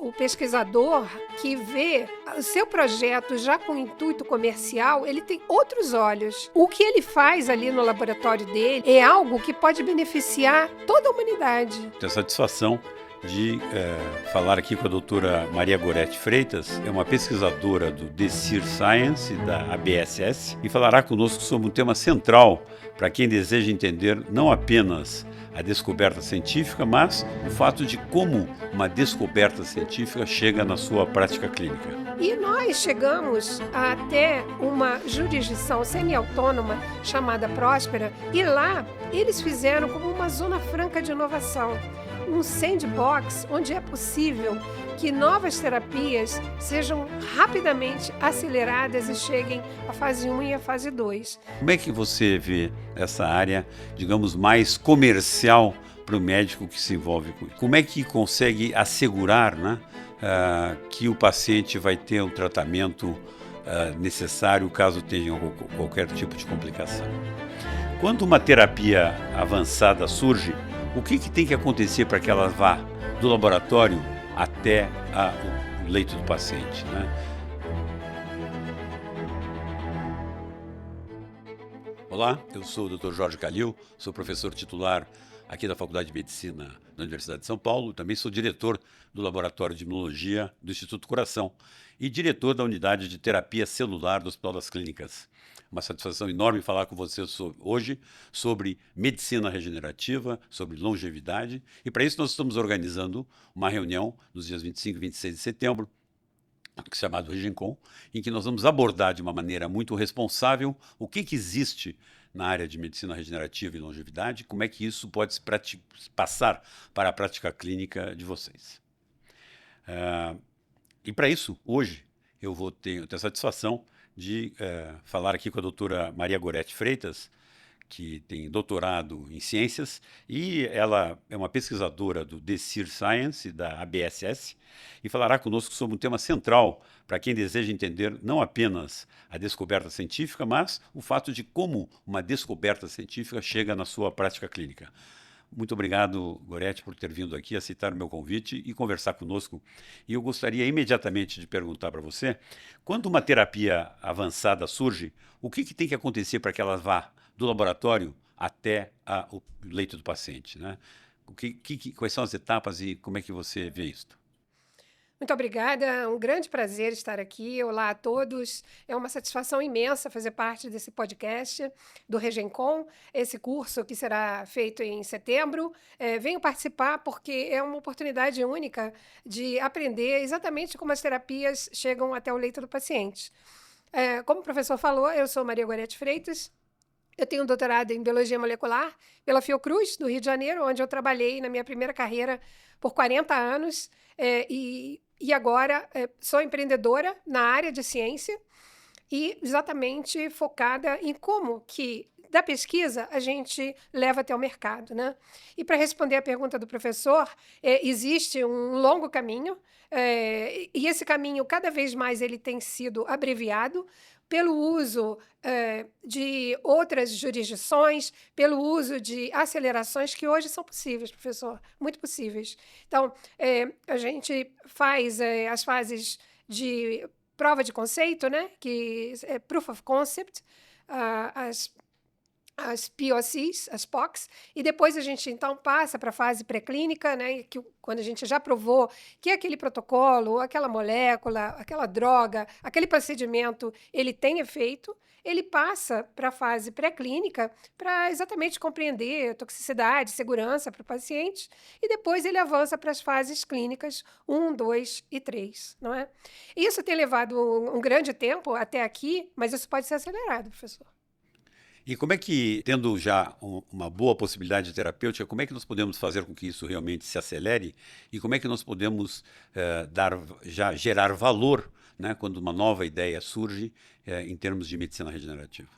O pesquisador que vê o seu projeto já com intuito comercial, ele tem outros olhos. O que ele faz ali no laboratório dele é algo que pode beneficiar toda a humanidade. Tenho a satisfação de falar aqui com a doutora Maria Gorete Freitas, é uma pesquisadora do DECIR Science, da ABSS, e falará conosco sobre um tema central para quem deseja entender não apenas a descoberta científica, mas o fato de como uma descoberta científica chega na sua prática clínica. E nós chegamos até uma jurisdição semi-autônoma chamada Próspera, e lá eles fizeram como uma zona franca de inovação, um sandbox onde é possível que novas terapias sejam rapidamente aceleradas e cheguem à fase 1 e à fase 2. Como é que você vê essa área, digamos, mais comercial para o médico que se envolve com isso? Como é que consegue assegurar, né, que o paciente vai ter o tratamento necessário caso tenha qualquer tipo de complicação? Quando uma terapia avançada surge, o que tem que acontecer para que ela vá do laboratório até o leito do paciente, né? Olá, eu sou o Dr. Jorge Calil, sou professor titular aqui da Faculdade de Medicina da Universidade de São Paulo, também sou diretor do Laboratório de Imunologia do Instituto Coração e diretor da Unidade de Terapia Celular do Hospital das Clínicas. Uma satisfação enorme falar com você hoje sobre medicina regenerativa, sobre longevidade, e para isso nós estamos organizando uma reunião nos dias 25 e 26 de setembro, chamado RegenCon, em que nós vamos abordar de uma maneira muito responsável o que existe na área de medicina regenerativa e longevidade, como é que isso pode se passar para a prática clínica de vocês. E para isso, hoje, eu vou ter a satisfação de falar aqui com a doutora Maria Gorete Freitas, que tem doutorado em ciências, e ela é uma pesquisadora do DECIR Science, da ABSS, e falará conosco sobre um tema central para quem deseja entender não apenas a descoberta científica, mas o fato de como uma descoberta científica chega na sua prática clínica. Muito obrigado, Gorete, por ter vindo aqui, aceitar o meu convite e conversar conosco. E eu gostaria imediatamente de perguntar para você, quando uma terapia avançada surge, o que tem que acontecer para que ela vá do laboratório até o leito do paciente, né? Quais são as etapas e como é que você vê isso? Muito obrigada, é um grande prazer estar aqui. Olá a todos. É uma satisfação imensa fazer parte desse podcast do RegenCon, esse curso que será feito em setembro. Venho participar porque é uma oportunidade única de aprender exatamente como as terapias chegam até o leito do paciente. Como o professor falou, eu sou Maria Gorete Freitas. Eu tenho um doutorado em Biologia Molecular pela Fiocruz, do Rio de Janeiro, onde eu trabalhei na minha primeira carreira por 40 anos, e agora sou empreendedora na área de ciência e exatamente focada em como que da pesquisa a gente leva até o mercado, né? E para responder a pergunta do professor, existe um longo caminho, e esse caminho cada vez mais ele tem sido abreviado pelo uso de outras jurisdições, pelo uso de acelerações que hoje são possíveis, professor, muito possíveis. Então, a gente faz as fases de prova de conceito, né, que é Proof of Concept, as POCs, as POCs, e depois a gente, então, passa para a fase pré-clínica, né, que quando a gente já provou que aquele protocolo, aquela molécula, aquela droga, aquele procedimento, ele tem efeito, ele passa para a fase pré-clínica para exatamente compreender toxicidade, segurança para o paciente, e depois ele avança para as fases clínicas 1, 2 e 3, não é? Isso tem levado um grande tempo até aqui, mas isso pode ser acelerado, professor. E como é que, tendo já uma boa possibilidade terapêutica, como é que nós podemos fazer com que isso realmente se acelere e como é que nós podemos gerar valor, né, quando uma nova ideia surge em termos de medicina regenerativa?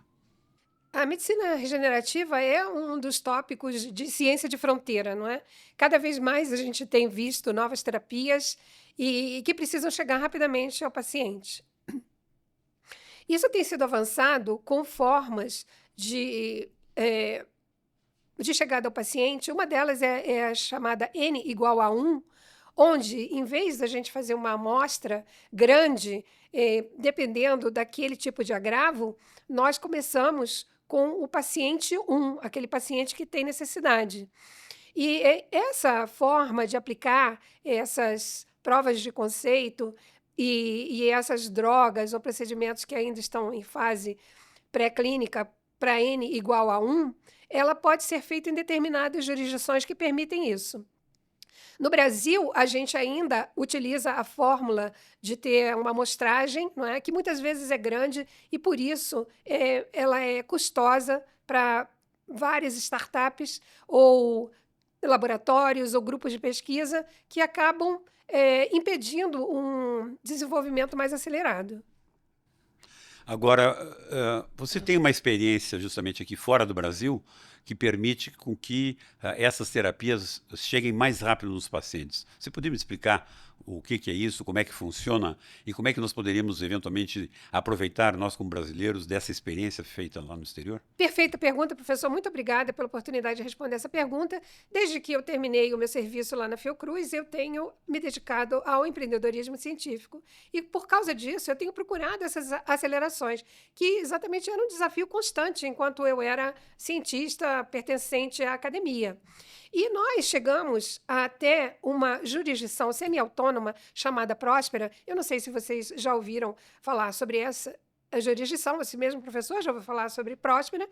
A medicina regenerativa é um dos tópicos de ciência de fronteira, não é? Cada vez mais a gente tem visto novas terapias e que precisam chegar rapidamente ao paciente. Isso tem sido avançado com formas de chegada ao paciente. Uma delas é a chamada N igual a 1, onde, em vez da gente fazer uma amostra grande, dependendo daquele tipo de agravo, nós começamos com o paciente 1, aquele paciente que tem necessidade. E essa forma de aplicar essas provas de conceito e essas drogas ou procedimentos que ainda estão em fase pré-clínica para N igual a 1, ela pode ser feita em determinadas jurisdições que permitem isso. No Brasil, a gente ainda utiliza a fórmula de ter uma amostragem, não é? Que muitas vezes é grande e, por isso, ela é custosa para várias startups ou laboratórios ou grupos de pesquisa que acabam impedindo um desenvolvimento mais acelerado. Agora, você tem uma experiência justamente aqui fora do Brasil que permite com que essas terapias cheguem mais rápido nos pacientes. Você poderia me explicar o que é isso, como é que funciona e como é que nós poderíamos eventualmente aproveitar, nós como brasileiros, dessa experiência feita lá no exterior? Perfeita pergunta, professor. Muito obrigada pela oportunidade de responder essa pergunta. Desde que eu terminei o meu serviço lá na Fiocruz, eu tenho me dedicado ao empreendedorismo científico. E, por causa disso, eu tenho procurado essas acelerações, que exatamente era um desafio constante enquanto eu era cientista pertencente à academia. E nós chegamos até uma jurisdição semi-autônoma chamada Próspera. Eu não sei se vocês já ouviram falar sobre essa jurisdição, esse mesmo professor já ouviu falar sobre Próspera.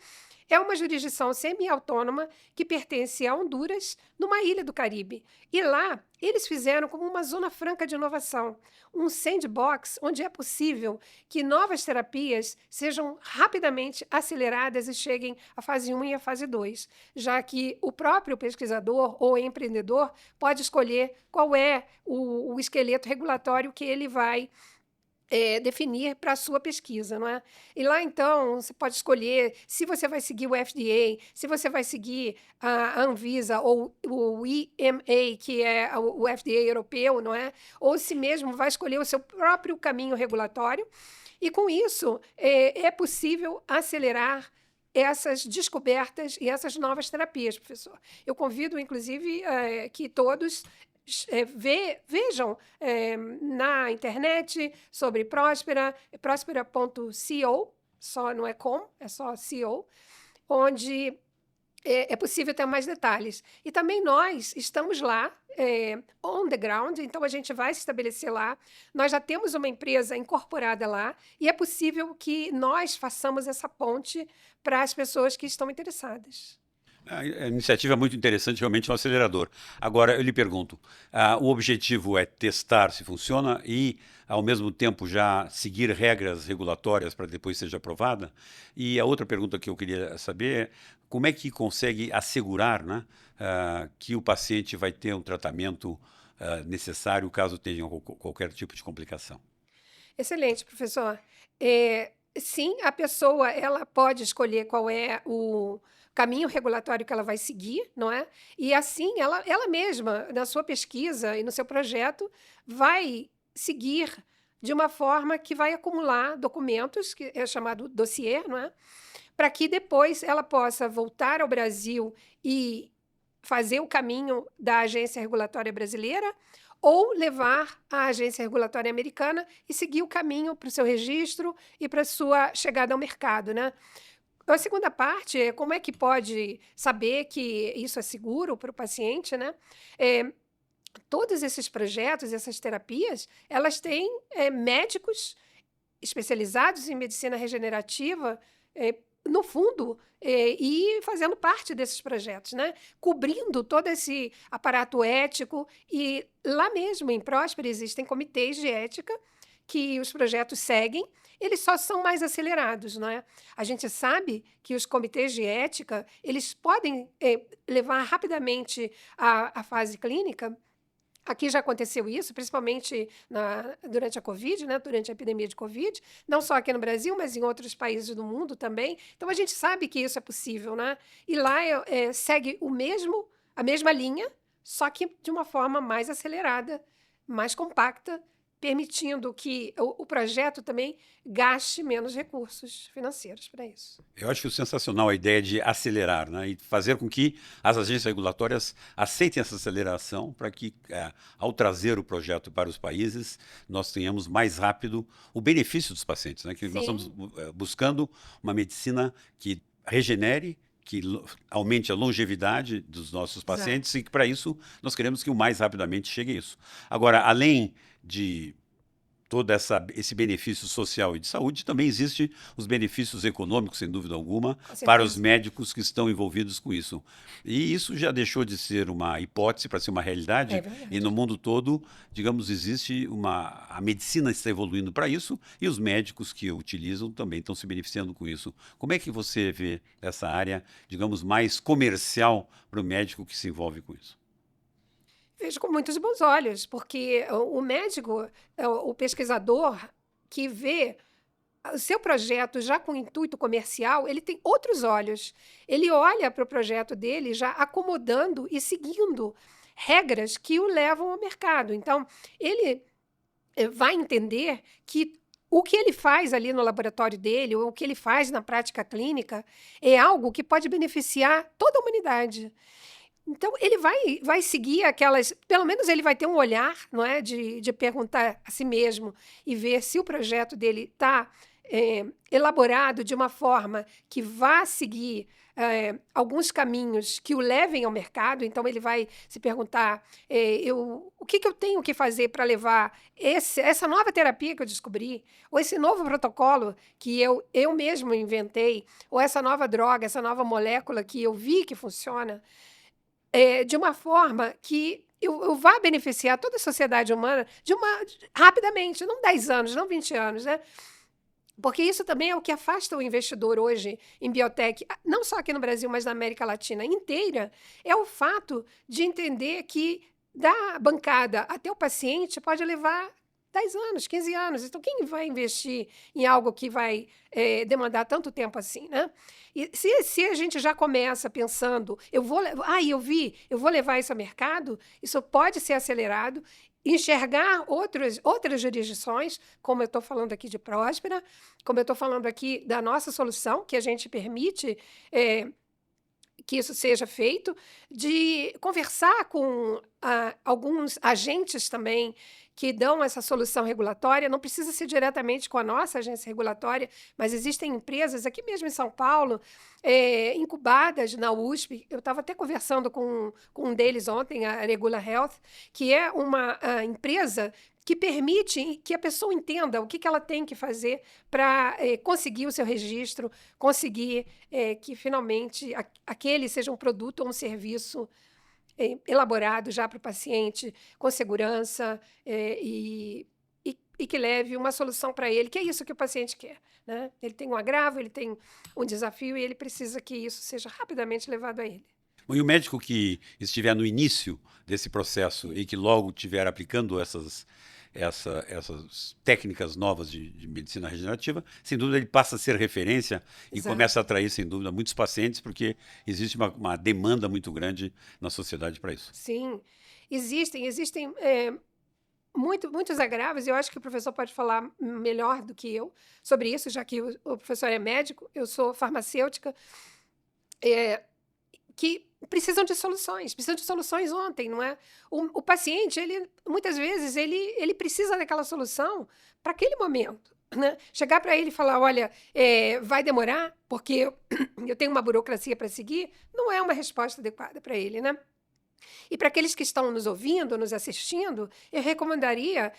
É uma jurisdição semi-autônoma que pertence a Honduras, numa ilha do Caribe. E lá, eles fizeram como uma zona franca de inovação, um sandbox onde é possível que novas terapias sejam rapidamente aceleradas e cheguem à fase 1 e à fase 2, já que o próprio pesquisador ou empreendedor pode escolher qual é o esqueleto regulatório que ele vai definir para a sua pesquisa, não é? E lá, então, você pode escolher se você vai seguir o FDA, se você vai seguir a Anvisa ou o EMA, que é o FDA europeu, não é? Ou se mesmo vai escolher o seu próprio caminho regulatório. E, com isso, é possível acelerar essas descobertas e essas novas terapias, professor. Eu convido, inclusive, que todos vejam na internet sobre Próspera, próspera.co, só não é com, é só co, onde é possível ter mais detalhes. E também nós estamos lá, on the ground, então a gente vai se estabelecer lá. Nós já temos uma empresa incorporada lá e é possível que nós façamos essa ponte para as pessoas que estão interessadas. A iniciativa é muito interessante, realmente é um acelerador. Agora, eu lhe pergunto, o objetivo é testar se funciona e, ao mesmo tempo, já seguir regras regulatórias para depois seja aprovada? E a outra pergunta que eu queria saber é como é que consegue assegurar, né, que o paciente vai ter um tratamento necessário caso tenha qualquer tipo de complicação? Excelente, professor. Sim, a pessoa ela pode escolher qual é o caminho regulatório que ela vai seguir, não é? E assim, ela mesma, na sua pesquisa e no seu projeto, vai seguir de uma forma que vai acumular documentos, que é chamado dossiê, não é? Para que depois ela possa voltar ao Brasil e fazer o caminho da agência regulatória brasileira ou levar à agência regulatória americana e seguir o caminho para o seu registro e para a sua chegada ao mercado, né? A segunda parte é como é que pode saber que isso é seguro para o paciente, né? Todos esses projetos, essas terapias, elas têm médicos especializados em medicina regenerativa, no fundo, e fazendo parte desses projetos, né? Cobrindo todo esse aparato ético. E lá mesmo, em Próspera, existem comitês de ética que os projetos seguem, eles só são mais acelerados, não é? A gente sabe que os comitês de ética, eles podem levar rapidamente à fase clínica. Aqui já aconteceu isso, principalmente durante a Covid, né, durante a epidemia de Covid, não só aqui no Brasil, mas em outros países do mundo também. Então, a gente sabe que isso é possível, né? E lá segue a mesma linha, só que de uma forma mais acelerada, mais compacta permitindo que o projeto também gaste menos recursos financeiros para isso. Eu acho sensacional a ideia de acelerar, né, e fazer com que as agências regulatórias aceitem essa aceleração para que, ao trazer o projeto para os países, nós tenhamos mais rápido o benefício dos pacientes, né, que nós Sim. estamos buscando uma medicina que regenere, que aumente a longevidade dos nossos pacientes e que, para isso, nós queremos que o mais rapidamente chegue a isso. Agora, além de todo esse benefício social e de saúde, também existem os benefícios econômicos, sem dúvida alguma, Com para os certeza. médicos que estão envolvidos com isso. E isso já deixou de ser uma hipótese para ser uma É realidade, e verdade. no mundo todo, digamos, existe a medicina está evoluindo para isso, e os médicos que o utilizam também estão se beneficiando com isso. Como é que você vê essa área, digamos, mais comercial para o médico que se envolve com isso? Vejo com muitos bons olhos, porque o médico, o pesquisador que vê o seu projeto já com intuito comercial, ele tem outros olhos. Ele olha para o projeto dele já acomodando e seguindo regras que o levam ao mercado. Então, ele vai entender que o que ele faz ali no laboratório dele, ou o que ele faz na prática clínica, é algo que pode beneficiar toda a humanidade. Então, ele vai seguir aquelas. Pelo menos ele vai ter um olhar, não é, de perguntar a si mesmo e ver se o projeto dele está elaborado de uma forma que vá seguir alguns caminhos que o levem ao mercado. Então, ele vai se perguntar: o que eu tenho que fazer para levar essa nova terapia que eu descobri, ou esse novo protocolo que eu mesmo inventei, ou essa nova droga, essa nova molécula que eu vi que funciona. De uma forma que eu vá beneficiar toda a sociedade humana rapidamente, não 10 anos, não 20 anos, né? Porque isso também é o que afasta o investidor hoje em biotech, não só aqui no Brasil, mas na América Latina inteira, é o fato de entender que da bancada até o paciente pode levar 10 anos, 15 anos. Então, quem vai investir em algo que vai demandar tanto tempo assim, né? E se a gente já começa pensando, eu vou levar isso ao mercado, isso pode ser acelerado, enxergar outras jurisdições, como eu estou falando aqui de Próspera, como eu estou falando aqui da nossa solução, que a gente permite que isso seja feito, de conversar com alguns agentes também que dão essa solução regulatória. Não precisa ser diretamente com a nossa agência regulatória, mas existem empresas aqui mesmo em São Paulo, incubadas na USP. Eu estava até conversando com um deles ontem, a Regula Health, que é uma empresa que permite que a pessoa entenda o que ela tem que fazer para conseguir o seu registro, conseguir que finalmente aquele seja um produto ou um serviço elaborado já para o paciente, com segurança, e que leve uma solução para ele, que é isso que o paciente quer, né? Ele tem um agravo, ele tem um desafio e ele precisa que isso seja rapidamente levado a ele. Bom, e o médico que estiver no início desse processo e que logo estiver aplicando essas técnicas novas de medicina regenerativa, sem dúvida ele passa a ser referência e Exato. começa a atrair, sem dúvida, muitos pacientes, porque existe uma demanda muito grande na sociedade para isso. Sim, existem muitos agravos. Eu acho que o professor pode falar melhor do que eu sobre isso, já que o professor é médico, eu sou farmacêutica, que precisam de soluções ontem, não é? O paciente, muitas vezes, ele precisa daquela solução para aquele momento, né? Chegar para ele e falar, olha, vai demorar, porque eu tenho uma burocracia para seguir, não é uma resposta adequada para ele, né? E para aqueles que estão nos ouvindo, nos assistindo, eu recomendaria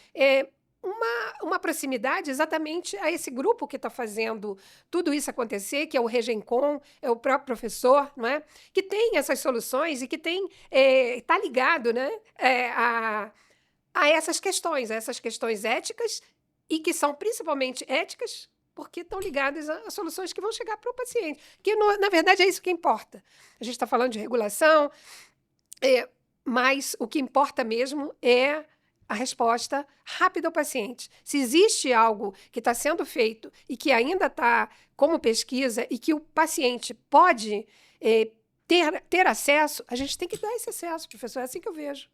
uma proximidade exatamente a esse grupo que está fazendo tudo isso acontecer, que é o Regencom, é o próprio professor, não é? Que tem essas soluções e que está ligado, né, a essas questões éticas, e que são principalmente éticas, porque estão ligadas a soluções que vão chegar para o paciente. Que, na verdade, é isso que importa. A gente está falando de regulação, mas o que importa mesmo é a resposta rápida ao paciente. Se existe algo que está sendo feito e que ainda está como pesquisa e que o paciente pode ter acesso, a gente tem que dar esse acesso, professor. É assim que eu vejo.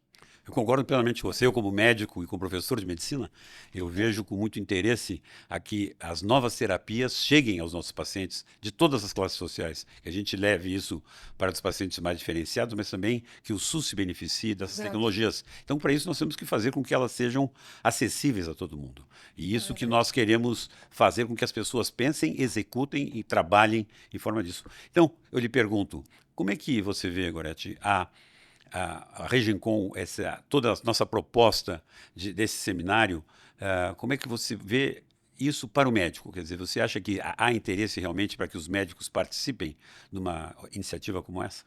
Eu concordo plenamente com você, eu como médico e como professor de medicina, eu vejo com muito interesse a que as novas terapias cheguem aos nossos pacientes de todas as classes sociais, que a gente leve isso para os pacientes mais diferenciados, mas também que o SUS se beneficie dessas Exato. tecnologias. Então, para isso, nós temos que fazer com que elas sejam acessíveis a todo mundo. E É isso que verdade. nós queremos fazer com que as pessoas pensem, executem e trabalhem em forma disso. Então, eu lhe pergunto, como é que você vê, Gorete, a Regencom, toda a nossa proposta desse seminário, como é que você vê isso para o médico? Quer dizer, você acha que há interesse realmente para que os médicos participem numa iniciativa como essa?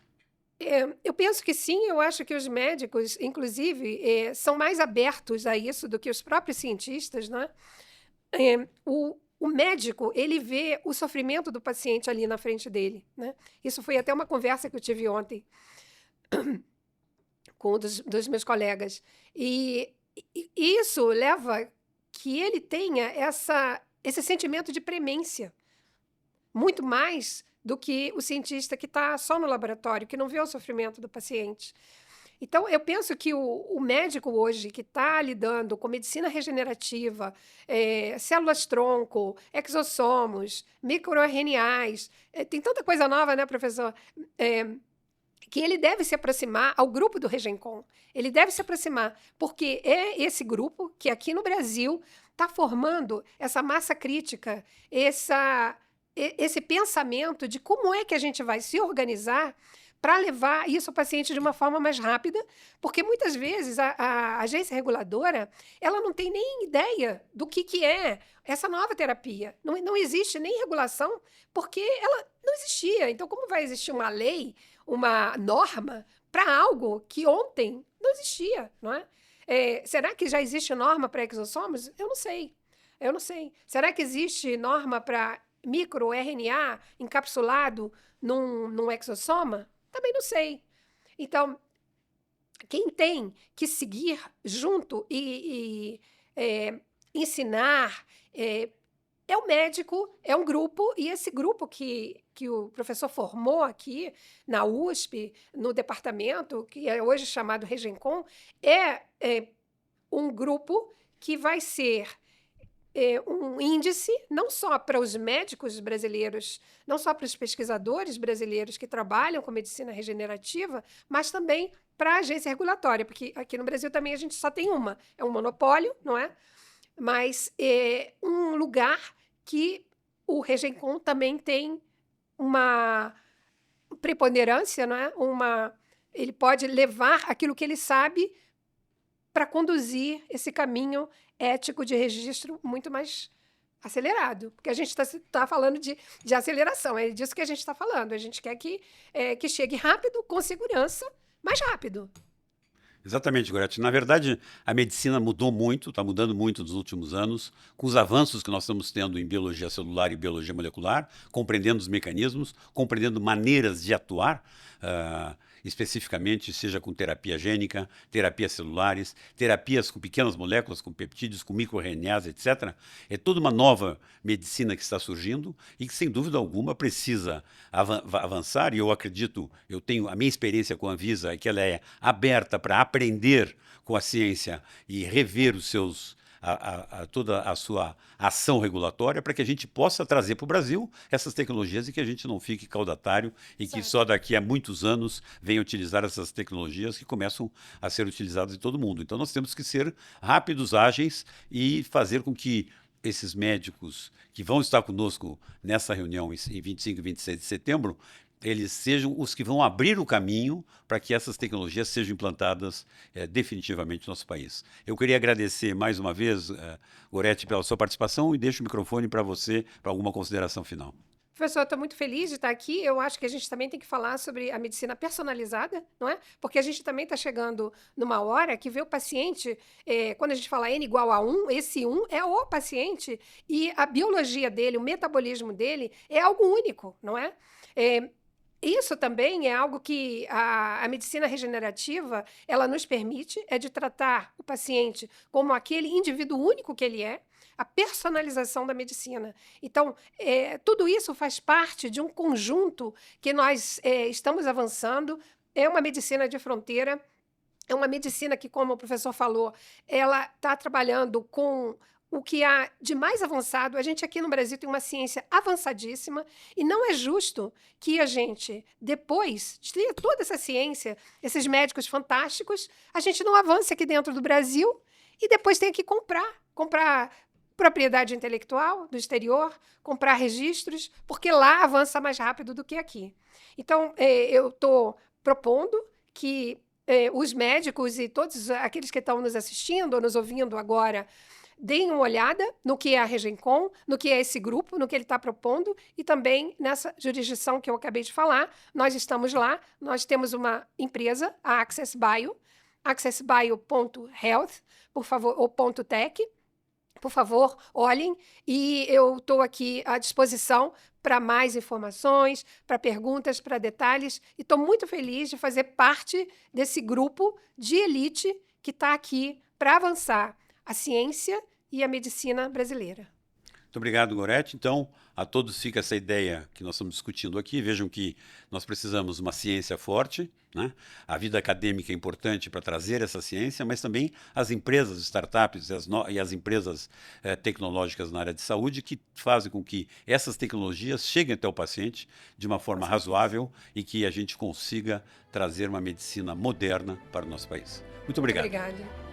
Eu penso que sim, eu acho que os médicos, inclusive, são mais abertos a isso do que os próprios cientistas, né? O médico, ele vê o sofrimento do paciente ali na frente dele, né? Isso foi até uma conversa que eu tive ontem com um dos meus colegas. E isso leva que ele tenha esse sentimento de premência, muito mais do que o cientista que está só no laboratório, que não vê o sofrimento do paciente. Então, eu penso que o médico hoje que está lidando com medicina regenerativa, células-tronco, exossomos, microRNAs, tem tanta coisa nova, né, professor? Eh, que ele deve se aproximar ao grupo do Regencom. Ele deve se aproximar, porque é esse grupo que aqui no Brasil está formando essa massa crítica, esse pensamento de como é que a gente vai se organizar para levar isso ao paciente de uma forma mais rápida, porque muitas vezes a agência reguladora ela não tem nem ideia do que é essa nova terapia. Não existe nem regulação, porque ela não existia. Então, como vai existir uma lei, uma norma para algo que ontem não existia, não é? Será que já existe norma para exossomos? Eu não sei. Eu não sei. Será que existe norma para microRNA encapsulado num exossoma? Também não sei. Então, quem tem que seguir junto e ensinar é o médico, é um grupo, e esse grupo que o professor formou aqui na USP, no departamento, que é hoje chamado Regencom, é um grupo que vai ser um índice não só para os médicos brasileiros, não só para os pesquisadores brasileiros que trabalham com medicina regenerativa, mas também para a agência regulatória, porque aqui no Brasil também a gente só tem uma, é um monopólio, não é? Mas é um lugar que o Regencom também tem uma preponderância, não é? Ele pode levar aquilo que ele sabe para conduzir esse caminho ético de registro muito mais acelerado, porque a gente está falando de aceleração, é disso que a gente está falando. A gente quer que chegue rápido, com segurança, mais rápido. Exatamente, Gorete. Na verdade, a medicina mudou muito, está mudando muito nos últimos anos, com os avanços que nós estamos tendo em biologia celular e biologia molecular, compreendendo os mecanismos, compreendendo maneiras de atuar, especificamente, seja com terapia gênica, terapias celulares, terapias com pequenas moléculas, com peptídeos, com microRNAs, etc. É toda uma nova medicina que está surgindo e que, sem dúvida alguma, precisa avançar. E eu acredito, eu tenho a minha experiência com a Anvisa, é que ela é aberta para aprender com a ciência e rever toda a sua ação regulatória para que a gente possa trazer para o Brasil essas tecnologias e que a gente não fique caudatário e que Exato. só daqui a muitos anos venha utilizar essas tecnologias que começam a ser utilizadas em todo mundo. Então nós temos que ser rápidos, ágeis e fazer com que esses médicos que vão estar conosco nessa reunião em 25 e 26 de setembro, eles sejam os que vão abrir o caminho para que essas tecnologias sejam implantadas definitivamente no nosso país. Eu queria agradecer mais uma vez, Gorete, pela sua participação e deixo o microfone para você para alguma consideração final. Professor, eu estou muito feliz de estar aqui. Eu acho que a gente também tem que falar sobre a medicina personalizada, não é? Porque a gente também está chegando numa hora que vê o paciente, quando a gente fala N igual a 1, esse 1 é o paciente e a biologia dele, o metabolismo dele é algo único, não é? Isso também é algo que a medicina regenerativa ela nos permite, é de tratar o paciente como aquele indivíduo único que ele é, a personalização da medicina. Então, tudo isso faz parte de um conjunto que nós estamos avançando. É uma medicina de fronteira. É uma medicina que, como o professor falou, ela está trabalhando com o que há de mais avançado. A gente aqui no Brasil tem uma ciência avançadíssima e não é justo que a gente, depois de ter toda essa ciência, esses médicos fantásticos, a gente não avance aqui dentro do Brasil e depois tenha que comprar propriedade intelectual do exterior, comprar registros, porque lá avança mais rápido do que aqui. Então, eu estou propondo que os médicos e todos aqueles que estão nos assistindo ou nos ouvindo agora deem uma olhada no que é a Regencom, no que é esse grupo, no que ele está propondo e também nessa jurisdição que eu acabei de falar. Nós estamos lá, nós temos uma empresa, a Access Bio, accessbio.health, por favor, ou .tech. Por favor, olhem, e eu estou aqui à disposição para mais informações, para perguntas, para detalhes, e estou muito feliz de fazer parte desse grupo de elite que está aqui para avançar a ciência e a medicina brasileira. Muito obrigado, Gorete. Então, a todos fica essa ideia que nós estamos discutindo aqui. Vejam que nós precisamos de uma ciência forte, né? A vida acadêmica é importante para trazer essa ciência, mas também as empresas, startups e as empresas tecnológicas na área de saúde que fazem com que essas tecnologias cheguem até o paciente de uma forma razoável e que a gente consiga trazer uma medicina moderna para o nosso país. Muito obrigado. Muito obrigada.